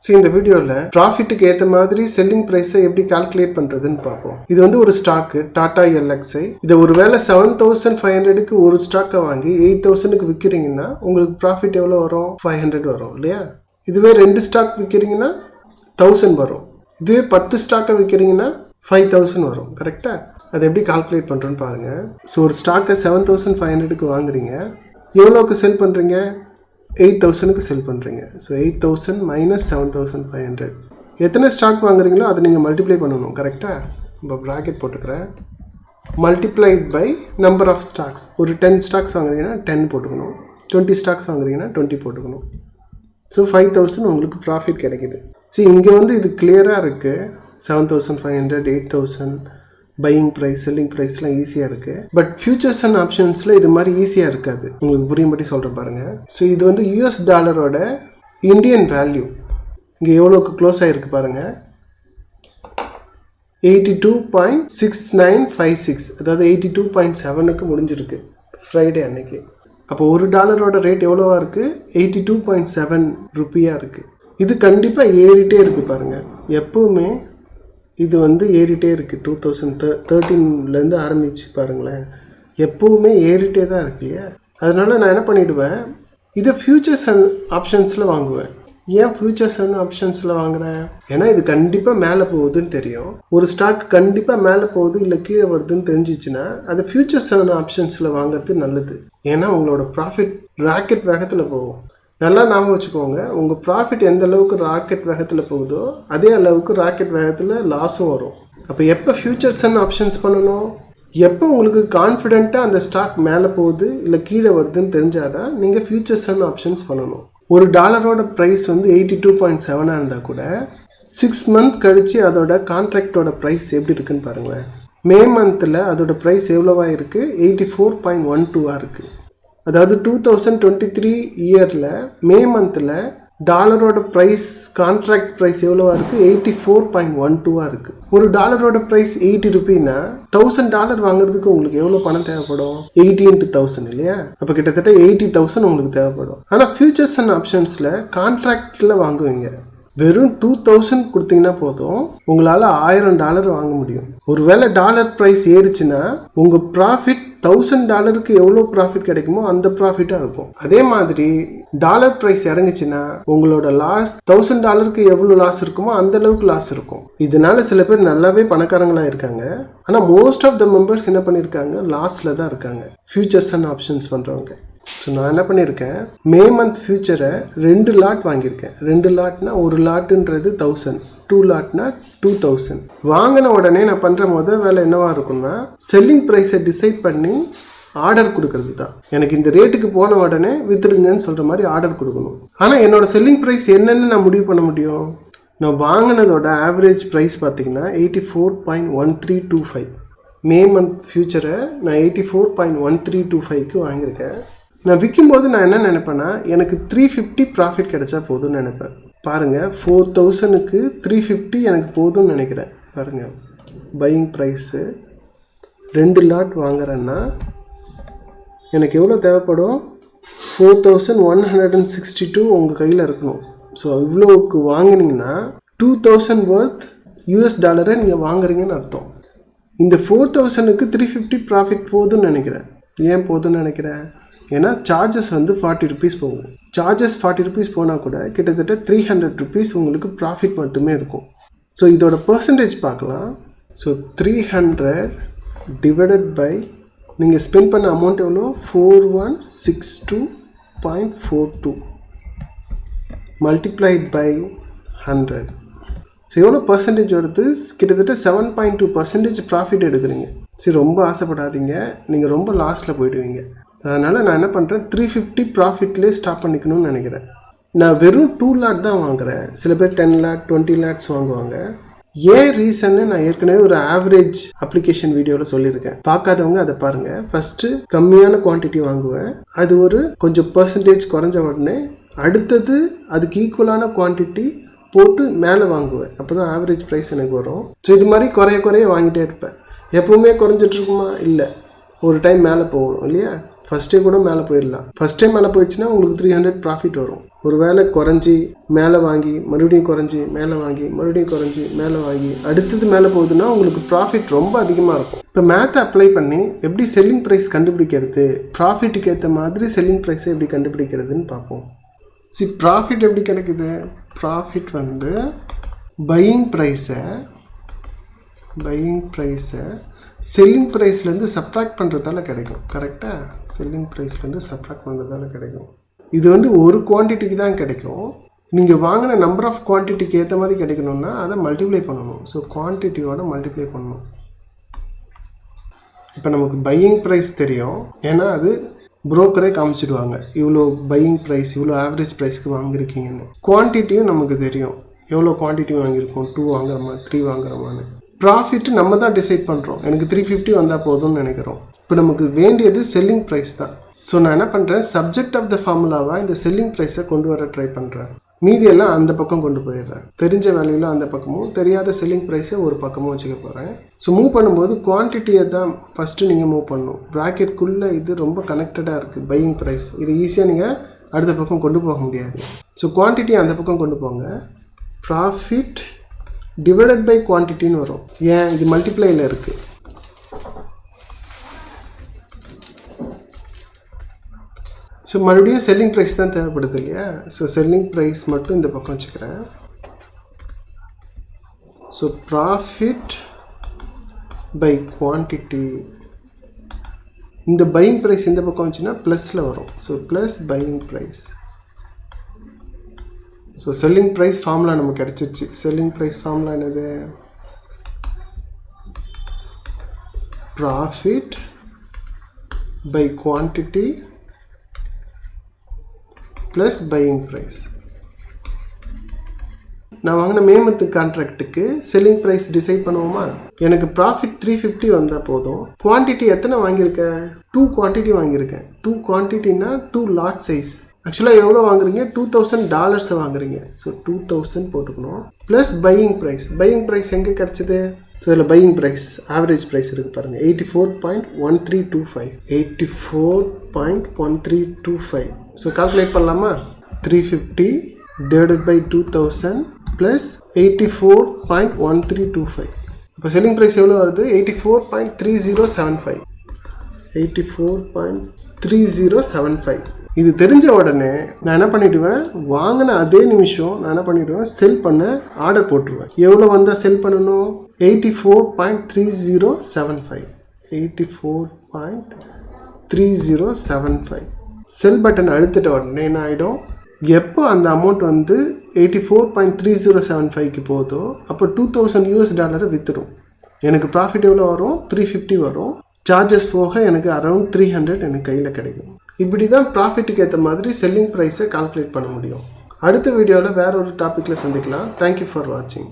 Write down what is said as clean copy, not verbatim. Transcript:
சரி, இந்த வீடியோவில் ப்ராஃபிட்டுக்கு ஏற்ற மாதிரி செல்லிங் ப்ரைஸை எப்படி கால்குலேட் பண்ணுறதுன்னு பார்ப்போம். இது வந்து ஒரு ஸ்டாக்கு டாடா எல்எக்ஸ்ஐ. இதை ஒரு வேளை 7500க்கு ஒரு ஸ்டாக்கை வாங்கி 8000க்கு விற்கிறீங்கன்னா உங்களுக்கு ப்ராஃபிட் எவ்வளோ வரும்? 500 வரும் இல்லையா? இதுவே 2 ஸ்டாக் விற்கிறீங்கன்னா 1000 வரும். இதுவே 10 ஸ்டாக்கை விற்கிறீங்கன்னா 5000 வரும். கரெக்டாக? அதை எப்படி கால்குலேட் பண்ணுறோன்னு பாருங்கள். ஸோ ஒரு ஸ்டாக்கை 7500க்கு வாங்குறீங்க, எவ்வளோக்கு செல் பண்ணுறீங்க? 8000க்கு செல் பண்ணுறீங்க. So 8000 minus 7500. எத்தனை ஸ்டாக் வாங்குறீங்களோ அதை நீங்கள் மல்டிப்ளை பண்ணணும். கரெக்டாக? இப்போ ப்ராக்கெட் போட்டுக்கிறேன். Multiplied by number of stocks. ஒரு 10 ஸ்டாக்ஸ் வாங்குறீங்கன்னா 10 போட்டுக்கணும். 20 ஸ்டாக்ஸ் வாங்குறீங்கன்னா 20 போட்டுக்கணும். ஸோ 5000 உங்களுக்கு ப்ராஃபிட் கிடைக்கிது. சரி, இங்கே வந்து இது கிளியராக இருக்குது. 7500, 8000 பையிங் ப்ரைஸ், செல்லிங் ப்ரைஸ்லாம் ஈஸியாக இருக்குது. பட் ஃபியூச்சர்ஸ் அண்ட் ஆப்ஷன்ஸில் இது மாதிரி ஈஸியாக இருக்காது. உங்களுக்கு புரியும்படி சொல்கிறேன் பாருங்கள். ஸோ இது வந்து US டாலரோட இந்தியன் வேல்யூ. இங்கே எவ்வளோக்கு க்ளோஸ் ஆகிருக்கு பாருங்கள். 82.6956, அதாவது 82.7க்கு முடிஞ்சிருக்கு ஃப்ரைடே அன்னைக்கு. அப்போ ஒரு டாலரோட ரேட் எவ்வளோவா இருக்குது? 82.7 ருப்பியாக இருக்குது. இது கண்டிப்பாக ஏறிட்டே இருக்குது பாருங்கள். எப்போவுமே இது வந்து ஏறிட்டே இருக்குது. 2013லேருந்து ஆரம்பிச்சு பாருங்களேன், எப்போவுமே ஏறிட்டே தான் இருக்கு இல்லையா? அதனால நான் என்ன பண்ணிவிடுவேன், இதை ஃபியூச்சர்ஸ் அண்ட் ஆப்ஷன்ஸில் வாங்குவேன். ஏன் ஃபியூச்சர்ஸ் அண்ட் ஆப்ஷன்ஸில் வாங்குகிறேன்? ஏன்னா இது கண்டிப்பாக மேலே போகுதுன்னு தெரியும். ஒரு ஸ்டாக் கண்டிப்பாக மேலே போகுது இல்லை கீழே வருதுன்னு தெரிஞ்சிச்சுன்னா அது ஃபியூச்சர்ஸ் அண்ட் ஆப்ஷன்ஸில் வாங்குறது நல்லது. ஏன்னா உங்களோட ப்ராஃபிட் ராக்கெட் வேகத்தில் போகும். நல்லா ஞாபகம் வச்சுக்கோங்க, உங்கள் ப்ராஃபிட் எந்த அளவுக்கு ராக்கெட் வேகத்தில் போகுதோ அதே அளவுக்கு ராக்கெட் வேகத்தில் லாஸும் வரும். அப்போ எப்போ ஃபியூச்சர்ஸ் அண்ட் ஆப்ஷன்ஸ் பண்ணணும்? எப்போ உங்களுக்கு கான்ஃபிடென்ட்டாக அந்த ஸ்டாக் மேலே போகுது இல்லை கீழே வருதுன்னு தெரிஞ்சாதான் நீங்கள் ஃபியூச்சர்ஸ் அண்ட் ஆப்ஷன்ஸ் பண்ணணும். ஒரு டாலரோட ப்ரைஸ் வந்து 82.7 இருந்தால் கூட 6 மந்த் கழித்து அதோட கான்ட்ராக்டோட ப்ரைஸ் எப்படி இருக்குன்னு பாருங்களேன். மே மந்தில் அதோட ப்ரைஸ் எவ்வளோவா இருக்குது? 84.12 இருக்குது. அதாவது 2023 இயரில் மே மந்தில் டாலரோட ப்ரைஸ், கான்ட்ராக்ட் ப்ரைஸ் எவ்வளோவா இருக்குது? 84.12 இருக்குது. ஒரு டாலரோட ப்ரைஸ் 80 ருபீனா $1000 வாங்குறதுக்கு உங்களுக்கு எவ்வளோ பணம் தேவைப்படும்? 80 into 1000 இல்லையா? அப்போ கிட்டத்தட்ட 80,000 உங்களுக்கு தேவைப்படும். ஆனால் ஃபியூச்சர்ஸ் அண்ட் ஆப்ஷன்ஸில் கான்ட்ராக்டில் வாங்குவீங்க. வெறும் 2000 கொடுத்தீங்கன்னா போதும், உங்களால் $1000 வாங்க முடியும். ஒருவேளை டாலர் ப்ரைஸ் ஏறிச்சுன்னா உங்கள் ப்ராஃபிட் $1000க்கு எவ்வளோ ப்ராஃபிட் கிடைக்குமோ அந்த ப்ராஃபிட்டாக இருக்கும். அதே மாதிரி டாலர் ப்ரைஸ் இறங்குச்சுன்னா உங்களோட லாஸ் $1000க்கு எவ்வளோ லாஸ் இருக்குமோ அந்த அளவுக்கு லாஸ் இருக்கும். இதனால சில பேர் நல்லாவே பணக்காரங்களாக இருக்காங்க. ஆனால் மோஸ்ட் ஆஃப் த மெம்பர்ஸ் என்ன பண்ணியிருக்காங்க? லாஸில் தான் இருக்காங்க, ஃபியூச்சர்ஸ் அண்ட் ஆப்ஷன்ஸ் பண்ணுறவங்க. ஸோ நான் என்ன பண்ணியிருக்கேன், மே மந்த் ஃபியூச்சரை 2 லாட் வாங்கியிருக்கேன். 2 லாட்னா ஒரு லாட்டுன்றது 1000, 2 லாட்னா 2000. வாங்கின உடனே நான் பண்ணுற வேலை என்னவா இருக்கும்னா, செல்லிங் ப்ரைஸை டிசைட் பண்ணி ஆர்டர் கொடுக்கறது தான். எனக்கு இந்த ரேட்டுக்கு போன உடனே வித்துடுங்கன்னு சொல்கிற மாதிரி ஆர்டர் கொடுக்கணும். ஆனால் என்னோட செல்லிங் ப்ரைஸ் என்னன்னு நான் முடிவு பண்ண முடியும்? நான் வாங்கினதோட ஆவரேஜ் ப்ரைஸ் பார்த்தீங்கன்னா 84.1325. மே மந்த் ஃபியூச்சரை நான் 84.1325க்கு வாங்கியிருக்கேன். நான் விற்கும்போது நான் என்ன நினைப்பேன்னா, எனக்கு 350 ப்ராஃபிட் கிடைச்சா போதும்னு நினைப்பேன். பாருங்கள், 4000க்கு 350 எனக்கு போதும்னு நினைக்கிறேன். பாருங்கள், பையிங் ப்ரைஸு 2 லாட் வாங்குறேன்னா எனக்கு எவ்வளோ தேவைப்படும்? 4162 உங்கள் கையில் இருக்கணும். ஸோ இவ்வளோவுக்கு வாங்கினீங்கன்னா 2000 வர்த் US டாலரை நீங்கள் வாங்குறீங்கன்னு அர்த்தம். இந்த 4000க்கு 350 ப்ராஃபிட் போதும்னு நினைக்கிறேன். ஏன் போதும்னு நினைக்கிறேன்? ஏன்னா சார்ஜஸ் வந்து 40 ருபீஸ் போகும். சார்ஜஸ் 40 ருபீஸ் போனால் கூட கிட்டத்தட்ட 300 ருபீஸ் உங்களுக்கு ப்ராஃபிட் மட்டுமே இருக்கும். ஸோ இதோட பர்சன்டேஜ் பார்க்கலாம். ஸோ 300 டிவைடட் பை நீங்கள் ஸ்பெண்ட் பண்ண அமௌண்ட் எவ்வளோ? 4162.42 மல்டிப்ளைட் பை 100. ஸோ எவ்வளோ பர்சன்டேஜ் வருது? கிட்டத்தட்ட 7.2% ப்ராஃபிட் எடுக்கிறீங்க. சரி, ரொம்ப ஆசைப்படாதீங்க, நீங்கள் ரொம்ப லாஸில் போயிடுவீங்க. அதனால் நான் என்ன பண்ணுறேன், 350 ப்ராஃபிட்லேயே ஸ்டாப் பண்ணிக்கணும்னு நினைக்கிறேன். நான் வெறும் 2 லாட் தான் வாங்குகிறேன். சில பேர் 10 லாட் 20 லாட்ஸ் வாங்குவாங்க. ஏன் ரீசன்னு நான் ஏற்கனவே ஒரு ஆவரேஜ் அப்ளிகேஷன் வீடியோவில் சொல்லியிருக்கேன். பார்க்காதவங்க அதை பாருங்கள். ஃபஸ்ட்டு கம்மியான குவான்டிட்டி வாங்குவேன். அது ஒரு கொஞ்சம் பர்சன்டேஜ் குறைஞ்ச உடனே அடுத்தது அதுக்கு ஈக்குவலான குவான்டிட்டி போட்டு மேலே வாங்குவேன். அப்போ தான் ஆவரேஜ் ப்ரைஸ் எனக்கு வரும். ஸோ இது மாதிரி குறைய வாங்கிட்டே இருப்பேன். எப்போவுமே குறைஞ்சிட்ருக்குமா? இல்லை, ஒரு டைம் மேலே போகணும் இல்லையா? ஃபஸ்ட்டே கூட மேலே போயிடலாம். ஃபஸ்ட் டைம் மேலே போயிடுச்சுன்னா உங்களுக்கு 300 ப்ராஃபிட் வரும். ஒரு வேளை குறைஞ்சி மேலே வாங்கி மறுபடியும் குறைஞ்சி மேலே வாங்கி மறுபடியும் குறைஞ்சி மேலே வாங்கி அடுத்தது மேலே போகுதுன்னா உங்களுக்கு ப்ராஃபிட் ரொம்ப அதிகமாக இருக்கும். இப்போ மேத்தை அப்ளை பண்ணி எப்படி செல்லிங் ப்ரைஸ் கண்டுபிடிக்கிறது, ப்ராஃபிட்டுக்கு ஏற்ற மாதிரி செல்லிங் ப்ரைஸை எப்படி கண்டுபிடிக்கிறதுன்னு பார்ப்போம். ப்ராஃபிட் எப்படி கிடைக்குது? ப்ராஃபிட் வந்து பையிங் ப்ரைஸை செல்லிங் ப்ரைஸ்லேருந்து சப்ட்ராக்ட் பண்ணுறதால கிடைக்கும். கரெக்டாக? செல்லிங் ப்ரைஸ்லேருந்து சப்ட்ராக்ட் பண்ணுறதால கிடைக்கும். இது வந்து ஒரு குவான்டிட்டிக்கு தான் கிடைக்கும். நீங்கள் வாங்கின நம்பர் ஆஃப் குவான்டிட்டிக்கு ஏற்ற மாதிரி கிடைக்கணும்னா அதை மல்டிப்ளை பண்ணணும். ஸோ குவான்டிட்டியோட மல்டிப்ளை பண்ணணும். இப்போ நமக்கு பையிங் ப்ரைஸ் தெரியும், ஏன்னா அது புரோக்கரே காமிச்சிடுவாங்க. இவ்வளோ பையிங் ப்ரைஸ், இவ்வளோ ஆவரேஜ் ப்ரைஸ்க்கு வாங்கியிருக்கீங்கன்னு. குவான்டிட்டியும் நமக்கு தெரியும், எவ்வளோ குவான்டிட்டி வாங்கியிருக்கோம், 2 வாங்குறோமா 3 வாங்குறோமான்னு. ப்ராஃபிட் நம்ம தான் டிசைட் பண்ணுறோம். எனக்கு 350 வந்தால் போதும்னு நினைக்கிறோம். இப்போ நமக்கு வேண்டியது செல்லிங் ப்ரைஸ் தான். ஸோ நான் என்ன பண்ணுறேன், சப்ஜெக்ட் ஆஃப் த ஃபார்முலாவாக இந்த செல்லிங் ப்ரைஸை கொண்டு வர ட்ரை பண்ணுறேன். மீதியெல்லாம் அந்த பக்கம் கொண்டு போயிடுறேன். தெரிஞ்ச வேலையில் அந்த பக்கமும், தெரியாத செல்லிங் ப்ரைஸை ஒரு பக்கமும் வச்சுக்க போகிறேன். ஸோ மூவ் பண்ணும்போது குவான்டிட்டியை தான் ஃபஸ்ட்டு நீங்கள் மூவ் பண்ணணும். ப்ராக்கெட்குள்ளே இது ரொம்ப கனெக்டடாக இருக்குது. பையிங் ப்ரைஸ் இது ஈஸியாக நீங்கள் அடுத்த பக்கம் கொண்டு போக முடியாது. ஸோ குவான்டிட்டியை அந்த பக்கம் கொண்டு போங்க. ப்ராஃபிட் டிவைடட் பை குவான்டிட்டின்னு வரும். ஏன்? இது மல்டிப்ளையில் இருக்குது. ஸோ மறுபடியும் செல்லிங் ப்ரைஸ் தான் தேவைப்படுது இல்லையா? ஸோ செல்லிங் ப்ரைஸ் மட்டும் இந்த பக்கம் வச்சுக்கிறேன். ஸோ ப்ராஃபிட் பை குவான்டிட்டி, இந்த பையிங் ப்ரைஸ் இந்த பக்கம் வச்சுன்னா ப்ளஸில் வரும். So plus buying price. So selling price formula நமக்கு கிடச்சிருச்சு. செல்லிங் ப்ரைஸ் ஃபார்முலா என்னது? Profit by quantity plus buying price. நான் வாங்கின மேமத்து கான்ட்ராக்டுக்கு செல்லிங் ப்ரைஸ் டிசைட் பண்ணுவோமா? எனக்கு ப்ராஃபிட் 350 வந்தால் போதும். குவான்டிட்டி எத்தனை வாங்கியிருக்கேன்? 2 குவான்டிட்டி வாங்கியிருக்கேன். 2 குவான்டிட்டினா 2 லாட் சைஸ். ஆக்சுவலாக எவ்வளோ வாங்குறீங்க? $2000 வாங்குறீங்க. ஸோ 2000 போட்டுக்கணும். Plus buying price. Buying price எங்கே கிடச்சிது? ஸோ இதில் பையிங் ப்ரைஸ் ஆவரேஜ் ப்ரைஸ் இருக்குது பாருங்கள், 84.1325. 84.1325. ஸோ கால்குலேட் பண்ணலாமா? 350 டிவைடட் பை 2000 ப்ளஸ் 84.1325. இப்போ செல்லிங் ப்ரைஸ் எவ்வளோ வருது? 84.3075. 84.3075. இது தெரிஞ்ச உடனே நான் என்ன பண்ணிவிடுவேன், வாங்கின அதே நிமிஷம் நான் என்ன பண்ணிவிடுவேன், செல் பண்ண ஆர்டர் போட்டுருவேன். எவ்வளோ வந்தால் செல் பண்ணணும்? 84.3075. 84.3075. செல் பட்டன் அழுத்திட்ட உடனே என்ன ஆகிடும், எப்போ அந்த அமௌண்ட் வந்து 84.3075க்கு போதோ அப்போ $2000 விற்றுடும். எனக்கு ப்ராஃபிட் எவ்வளோ வரும்? 350 வரும். சார்ஜஸ் போக எனக்கு அரௌண்ட் 300 எனக்கு கையில் கிடைக்கும். இப்படி தான் ப்ராஃபிட்டுக்கு ஏற்ற மாதிரி செல்லிங் ப்ரைஸை கால்குலேட் பண்ண முடியும். அடுத்த வீடியோவில் வேற ஒரு டாப்பிக்கில் சந்திக்கலாம். தேங்க்யூ ஃபார் வாட்சிங்.